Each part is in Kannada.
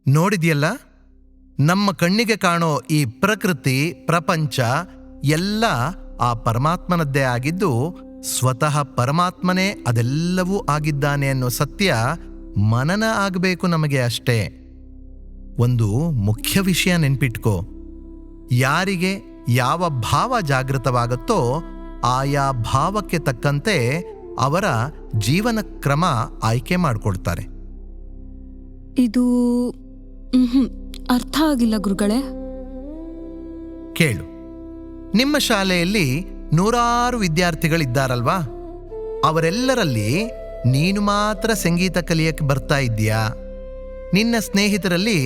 ನೋಡಿದ್ಯಲ್ಲ, ನಮ್ಮ ಕಣ್ಣಿಗೆ ಕಾಣೋ ಈ ಪ್ರಕೃತಿ ಪ್ರಪಂಚ ಎಲ್ಲ ಆ ಪರಮಾತ್ಮನದ್ದೇ ಆಗಿದ್ದು, ಸ್ವತಃ ಪರಮಾತ್ಮನೇ ಅದೆಲ್ಲವೂ ಆಗಿದ್ದಾನೆ ಅನ್ನೋ ಸತ್ಯ ಮನನ ಆಗಬೇಕು ನಮಗೆ ಅಷ್ಟೇ. ಒಂದು ಮುಖ್ಯ ವಿಷಯ ನೆನ್ಪಿಟ್ಕೋ, ಯಾರಿಗೆ ಯಾವ ಭಾವ ಜಾಗೃತವಾಗುತ್ತೋ ಆಯಾ ಭಾವಕ್ಕೆ ತಕ್ಕಂತೆ ಅವರ ಜೀವನ ಕ್ರಮ ಆಯ್ಕೆ ಮಾಡಿಕೊಳ್ತಾರೆ. ಇದು ಅರ್ಥ ಆಗಿಲ್ಲ ಗುರುಗಳೇ. ಕೇಳು, ನಿಮ್ಮ ಶಾಲೆಯಲ್ಲಿ ನೂರಾರು ವಿದ್ಯಾರ್ಥಿಗಳಿದ್ದಾರಲ್ವಾ? ಅವರೆಲ್ಲರಲ್ಲಿ ನೀನು ಮಾತ್ರ ಸಂಗೀತ ಕಲಿಯಕ್ಕೆ ಬರ್ತಾ ಇದ್ದೀಯಾ? ನಿನ್ನ ಸ್ನೇಹಿತರಲ್ಲಿ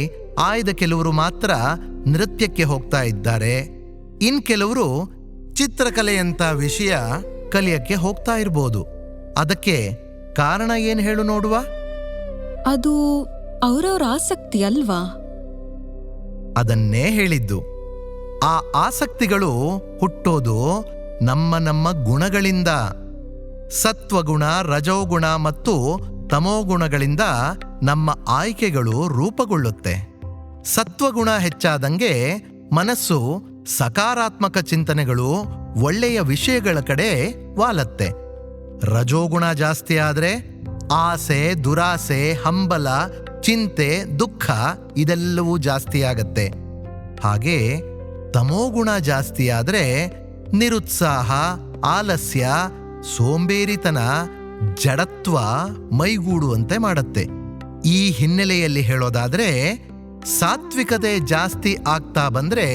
ಆಯ್ದ ಕೆಲವರು ಮಾತ್ರ ನೃತ್ಯಕ್ಕೆ ಹೋಗ್ತಾ ಇದ್ದಾರೆ, ಇನ್ ಕೆಲವರು ಚಿತ್ರಕಲೆಯಂಥ ವಿಷಯ ಕಲಿಯಕ್ಕೆ ಹೋಗ್ತಾ ಇರ್ಬೋದು. ಅದಕ್ಕೆ ಕಾರಣ ಏನು ಹೇಳು ನೋಡುವ? ಅದು ಅವರವರ ಆಸಕ್ತಿ ಅಲ್ವಾ? ಅದನ್ನೇ ಹೇಳಿದ್ದು. ಆ ಆಸಕ್ತಿಗಳು ಹುಟ್ಟೋದು ನಮ್ಮ ನಮ್ಮ ಗುಣಗಳಿಂದ. ಸತ್ವಗುಣ, ರಜೋಗುಣ ಮತ್ತು ತಮೋಗುಣಗಳಿಂದ ನಮ್ಮ ಆಯ್ಕೆಗಳು ರೂಪುಗೊಳ್ಳುತ್ತೆ. ಸತ್ವಗುಣ ಹೆಚ್ಚಾದಂಗೆ ಮನಸ್ಸು ಸಕಾರಾತ್ಮಕ ಚಿಂತನೆಗಳು, ಒಳ್ಳೆಯ ವಿಷಯಗಳ ಕಡೆ ವಾಲತ್ತೆ. ರಜೋಗುಣ ಜಾಸ್ತಿ ಆದ್ರೆ ಆಸೆ, ದುರಾಸೆ, ಹಂಬಲ, ಚಿಂತೆ, ದುಃಖ ಇದೆಲ್ಲವೂ ಜಾಸ್ತಿ ಆಗತ್ತೆ. ಹಾಗೆ ತಮೋಗುಣ ಜಾಸ್ತಿ ಆದ್ರೆ ನಿರುತ್ಸಾಹ, ಆಲಸ್ಯ, ಸೋಂಬೇರಿತನ, ಜಡತ್ವ ಮೈಗೂಡುವಂತೆ ಮಾಡತ್ತೆ. ಈ ಹಿನ್ನೆಲೆಯಲ್ಲಿ ಹೇಳೋದಾದ್ರೆ, ಸಾತ್ವಿಕತೆ ಜಾಸ್ತಿ ಆಗ್ತಾ ಬಂದ್ರೆ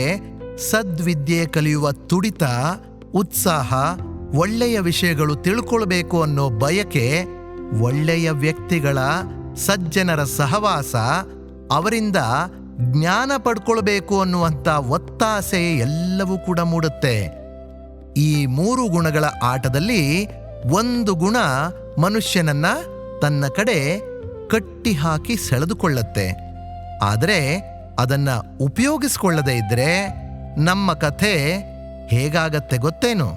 ಸದ್ವಿದ್ಯೆ ಕಲಿಯುವ ತುಡಿತ, ಉತ್ಸಾಹ, ಒಳ್ಳೆಯ ವಿಷಯಗಳು ತಿಳ್ಕೊಳ್ಬೇಕು ಅನ್ನೋ ಬಯಕೆ, ಒಳ್ಳೆಯ ವ್ಯಕ್ತಿಗಳ ಸಜ್ಜನರ ಸಹವಾಸ, ಅವರಿಂದ ಜ್ಞಾನ ಪಡ್ಕೊಳ್ಬೇಕು ಅನ್ನುವಂಥ ಒತ್ತಾಸೆ ಎಲ್ಲವೂ ಕೂಡ ಮೂಡುತ್ತೆ. ಈ ಮೂರು ಗುಣಗಳ ಆಟದಲ್ಲಿ ಒಂದು ಗುಣ ಮನುಷ್ಯನನ್ನ ತನ್ನ ಕಡೆ ಕಟ್ಟಿ ಹಾಕಿ ಸೆಳೆದುಕೊಳ್ಳತ್ತೆ. ಆದರೆ ಅದನ್ನ ಉಪಯೋಗಿಸ್ಕೊಳ್ಳದೇ ಇದ್ರೆ ನಮ್ಮ ಕಥೆ ಹೇಗಾಗತ್ತೆ ಗೊತ್ತೇನು?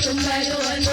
ತುಂಬರುವನು